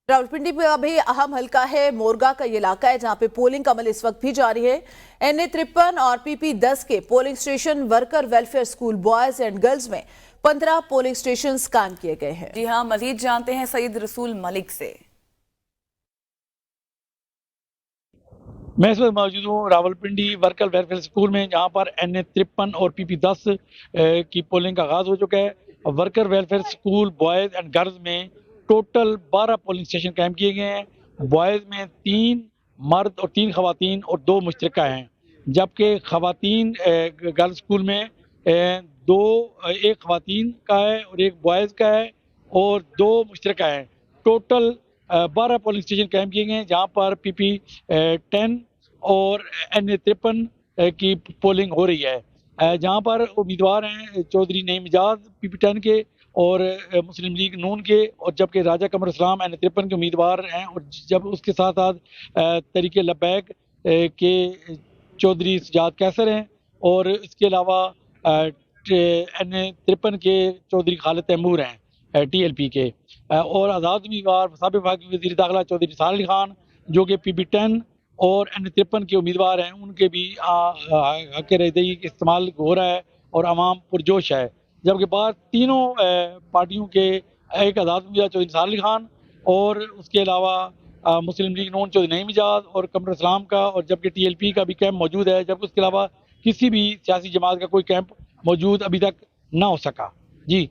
रावलपिंडी में अभी अहम हलका है मोरगा का ये इलाका है जहां पे पोलिंग का अमल इस वक्त भी जारी है। NA-53 और PP-10 के polling station worker welfare school boys and girls में 15 पोलिंग स्टेशन कायम किए गए हैं। जी हाँ, मजीद जानते हैं सईद रसूल मलिक से। मैं इस वक्त मौजूद हूँ रावलपिंडी वर्कर वेलफेयर स्कूल में, जहाँ पर NA-53 और PP-10 की पोलिंग का आगाज हो चुका है। Worker welfare school boys and girls में टोटल 12 पोलिंग स्टेशन कायम किए गए हैं। बॉयज़ में 3 मर्द और 3 खवातीन और 2 मुश्तरका हैं, जबकि खवातीन गर्ल्स स्कूल में एक खवातीन का है और एक बॉयज़ का है और 2 मुश्तरका हैं। टोटल 12 पोलिंग स्टेशन कायम किए गए हैं, जहाँ पर PP-10 और NA-53 की पोलिंग हो रही है। जहाँ पर उम्मीदवार हैं चौधरी नईम इजाज PP-10 के और मुस्लिम लीग नून के, और जबकि राजा कमर इस्लाम NA-53 के उम्मीदवार हैं, और जब उसके साथ साथ तरीके लब्बैक के चौधरी सजाद कैसर हैं, और इसके अलावा NA-53 के चौधरी खालिद तैमूर हैं TLP के, और आज़ाद उम्मीदवार साबिक़ वज़ीर वज़ीर दाखिला चौधरी निसार अली खान जो कि PP-10 और NA-53 के उम्मीदवार हैं, उनके भी हक़ रैदई का इस्तेमाल हो रहा है और आवाम पुरजोश है। जबकि बाद तीनों पार्टियों के एक आज़ाद उम्मीदवार चौधरी निसार अली खान और उसके अलावा मुस्लिम लीग नून चौधरी नईम इजाज और कमर इस्लाम का, और जबकि TLP का भी कैंप मौजूद है, जबकि उसके अलावा किसी भी सियासी जमात का कोई कैंप मौजूद अभी तक ना हो सका। जी।